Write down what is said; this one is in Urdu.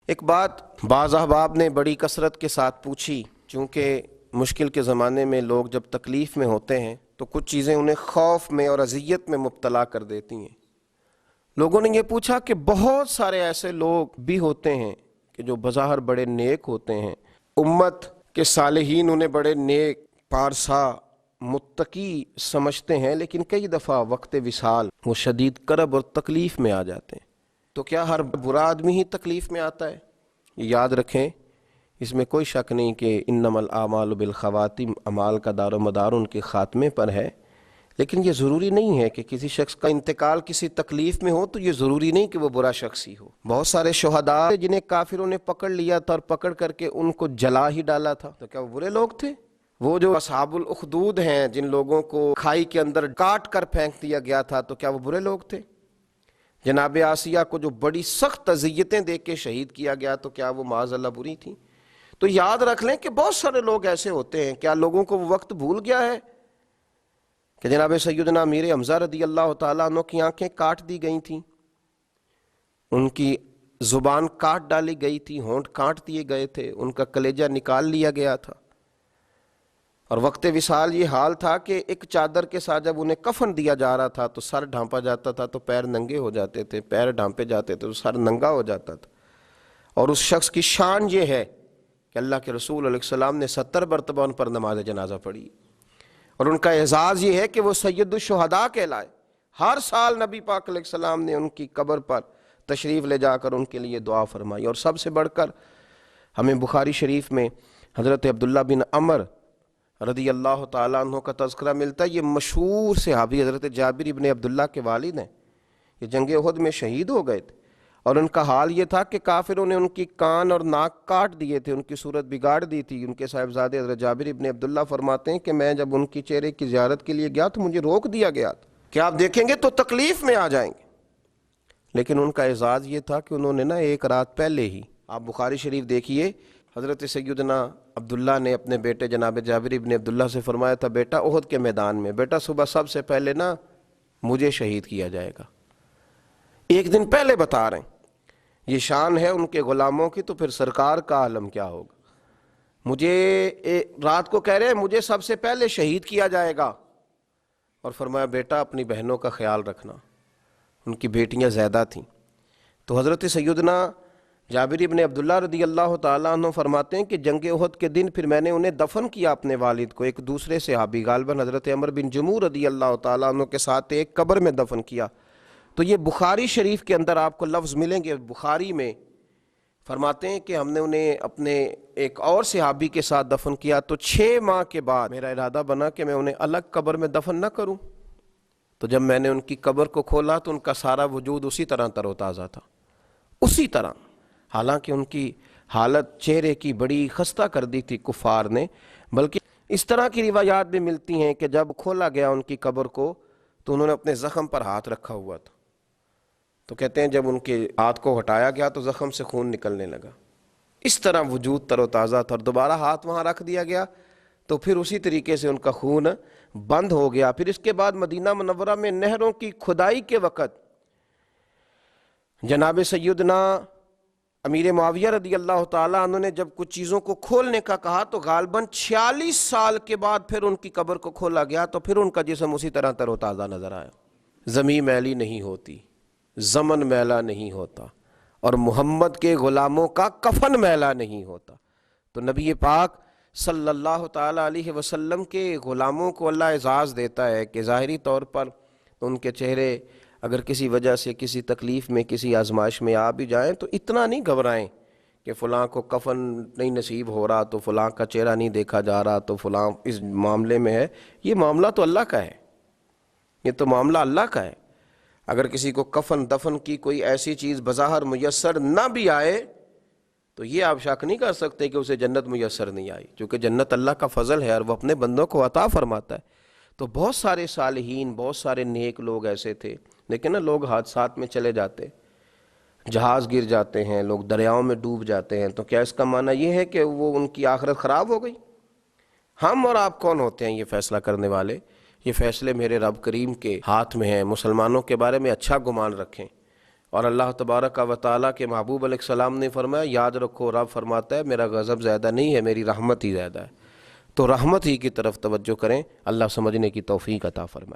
ایک بات بعض احباب نے بڑی کثرت کے ساتھ پوچھی، چونکہ مشکل کے زمانے میں لوگ جب تکلیف میں ہوتے ہیں تو کچھ چیزیں انہیں خوف میں اور اذیت میں مبتلا کر دیتی ہیں۔ لوگوں نے یہ پوچھا کہ بہت سارے ایسے لوگ بھی ہوتے ہیں کہ جو بظاہر بڑے نیک ہوتے ہیں، امت کے صالحین انہیں بڑے نیک، پارسا، متقی سمجھتے ہیں، لیکن کئی دفعہ وقت وصال وہ شدید کرب اور تکلیف میں آ جاتے ہیں۔ تو کیا ہر برا آدمی ہی تکلیف میں آتا ہے؟ یاد رکھیں، اس میں کوئی شک نہیں کہ انما الاعمال بالخواتیم، اعمال کا دار و مدار ان کے خاتمے پر ہے، لیکن یہ ضروری نہیں ہے کہ کسی شخص کا انتقال کسی تکلیف میں ہو تو یہ ضروری نہیں کہ وہ برا شخص ہی ہو۔ بہت سارے شہداء جنہیں کافروں نے پکڑ لیا تھا اور پکڑ کر کے ان کو جلا ہی ڈالا تھا، تو کیا وہ برے لوگ تھے؟ وہ جو اصحاب الاخدود ہیں، جن لوگوں کو کھائی کے اندر کاٹ کر پھینک دیا گیا تھا، تو کیا وہ برے لوگ تھے؟ جناب آسیہ کو جو بڑی سخت اذیتیں دے کے شہید کیا گیا، تو کیا وہ معاذ اللہ بری تھیں؟ تو یاد رکھ لیں کہ بہت سارے لوگ ایسے ہوتے ہیں۔ کیا لوگوں کو وہ وقت بھول گیا ہے کہ جناب سیدنا امیر حمزہ رضی اللہ تعالیٰ عنہ کی آنکھیں کاٹ دی گئی تھیں، ان کی زبان کاٹ ڈالی گئی تھی، ہونٹ کاٹ دیے گئے تھے، ان کا کلیجہ نکال لیا گیا تھا، اور وقت وصال یہ حال تھا کہ ایک چادر کے ساتھ جب انہیں کفن دیا جا رہا تھا تو سر ڈھانپا جاتا تھا تو پیر ننگے ہو جاتے تھے، پیر ڈھانپے جاتے تھے تو سر ننگا ہو جاتا تھا۔ اور اس شخص کی شان یہ ہے کہ اللہ کے رسول علیہ السلام نے 70 مرتبہ ان پر نماز جنازہ پڑھی، اور ان کا اعزاز یہ ہے کہ وہ سید الشہداء کہلائے۔ ہر سال نبی پاک علیہ السلام نے ان کی قبر پر تشریف لے جا کر ان کے لیے دعا فرمائی۔ اور سب سے بڑھ کر ہمیں بخاری شریف میں حضرت عبداللہ بن عمر رضی اللہ تعالیٰ عنہ کا تذکرہ ملتا ہے۔ یہ مشہور صحابی حضرت جابر ابن عبداللہ کے والد ہیں، یہ جنگ احد میں شہید ہو گئے تھے، اور ان کا حال یہ تھا کہ کافروں نے ان کی کان اور ناک کاٹ دیے تھے، ان کی صورت بگاڑ دی تھی۔ ان کے صاحبزادے حضرت جابر ابن عبداللہ فرماتے ہیں کہ میں جب ان کی چہرے کی زیارت کے لیے گیا تو مجھے روک دیا گیا تھا کہ آپ دیکھیں گے تو تکلیف میں آ جائیں گے، لیکن ان کا اعزاز یہ تھا کہ انہوں نے ایک رات پہلے ہی، آپ بخاری شریف دیکھیے، حضرت سیدنا عبداللہ نے اپنے بیٹے جناب جابر ابن عبداللہ سے فرمایا تھا، بیٹا احد کے میدان میں بیٹا صبح سب سے پہلے مجھے شہید کیا جائے گا۔ ایک دن پہلے بتا رہے ہیں، یہ شان ہے ان کے غلاموں کی، تو پھر سرکار کا عالم کیا ہوگا؟ مجھے رات کو کہہ رہے ہیں مجھے سب سے پہلے شہید کیا جائے گا، اور فرمایا بیٹا اپنی بہنوں کا خیال رکھنا۔ ان کی بیٹیاں زیادہ تھیں، تو حضرت سیدنا جابر ابن عبداللہ رضی اللہ تعالیٰ عنہ فرماتے ہیں کہ جنگ احد کے دن پھر میں نے انہیں دفن کیا اپنے والد کو ایک دوسرے صحابی غالباً حضرت عمر بن جموح رضی اللہ تعالیٰ عنہ کے ساتھ ایک قبر میں دفن کیا۔ تو یہ بخاری شریف کے اندر آپ کو لفظ ملیں گے، بخاری میں فرماتے ہیں کہ ہم نے انہیں اپنے ایک اور صحابی کے ساتھ دفن کیا، تو 6 ماہ کے بعد میرا ارادہ بنا کہ میں انہیں الگ قبر میں دفن نہ کروں۔ تو جب میں نے ان کی قبر کو کھولا تو ان کا سارا وجود اسی طرح تر و تازہ تھا، اسی طرح، حالانکہ ان کی حالت چہرے کی بڑی خستہ کر دی تھی کفار نے۔ بلکہ اس طرح کی روایات بھی ملتی ہیں کہ جب کھولا گیا ان کی قبر کو تو انہوں نے اپنے زخم پر ہاتھ رکھا ہوا تھا، تو کہتے ہیں جب ان کے ہاتھ کو ہٹایا گیا تو زخم سے خون نکلنے لگا، اس طرح وجود تر و تازہ تھا، اور دوبارہ ہاتھ وہاں رکھ دیا گیا تو پھر اسی طریقے سے ان کا خون بند ہو گیا۔ پھر اس کے بعد مدینہ منورہ میں نہروں کی کھدائی کے وقت جناب سیدنا امیر معاویہ رضی اللہ تعالیٰ عنہ نے جب کچھ چیزوں کو کھولنے کا کہا تو غالباً 46 سال کے بعد پھر ان کی قبر کو کھولا گیا، تو پھر ان کا جسم اسی طرح تر و تازہ نظر آیا۔ زمین میلی نہیں ہوتی، زمن میلا نہیں ہوتا، اور محمد کے غلاموں کا کفن میلا نہیں ہوتا۔ تو نبی پاک صلی اللہ تعالیٰ علیہ وسلم کے غلاموں کو اللہ اعزاز دیتا ہے کہ ظاہری طور پر ان کے چہرے اگر کسی وجہ سے کسی تکلیف میں کسی آزمائش میں آ بھی جائیں تو اتنا نہیں گھبرائیں کہ فلاں کو کفن نہیں نصیب ہو رہا تو فلاں کا چہرہ نہیں دیکھا جا رہا تو فلاں اس معاملے میں ہے۔ یہ معاملہ تو اللہ کا ہے، یہ تو معاملہ اللہ کا ہے۔ اگر کسی کو کفن دفن کی کوئی ایسی چیز بظاہر میسر نہ بھی آئے تو یہ آپ شک نہیں کر سکتے کہ اسے جنت میسر نہیں آئی، کیونکہ جنت اللہ کا فضل ہے اور وہ اپنے بندوں کو عطا فرماتا ہے۔ تو بہت سارے صالحین، بہت سارے نیک لوگ ایسے تھے، لیکن لوگ حادثات میں چلے جاتے، جہاز گر جاتے ہیں، لوگ دریاؤں میں ڈوب جاتے ہیں، تو کیا اس کا معنی یہ ہے کہ وہ ان کی آخرت خراب ہو گئی؟ ہم اور آپ کون ہوتے ہیں یہ فیصلہ کرنے والے؟ یہ فیصلے میرے رب کریم کے ہاتھ میں ہیں۔ مسلمانوں کے بارے میں اچھا گمان رکھیں اور اللہ تبارک و تعالیٰ کے محبوب علیہ السلام نے فرمایا یاد رکھو رب فرماتا ہے میرا غضب زیادہ نہیں ہے، میری رحمت ہی زیادہ ہے۔ تو رحمت ہی کی طرف توجہ کریں، اللہ سمجھنے کی توفیق عطا فرمائے۔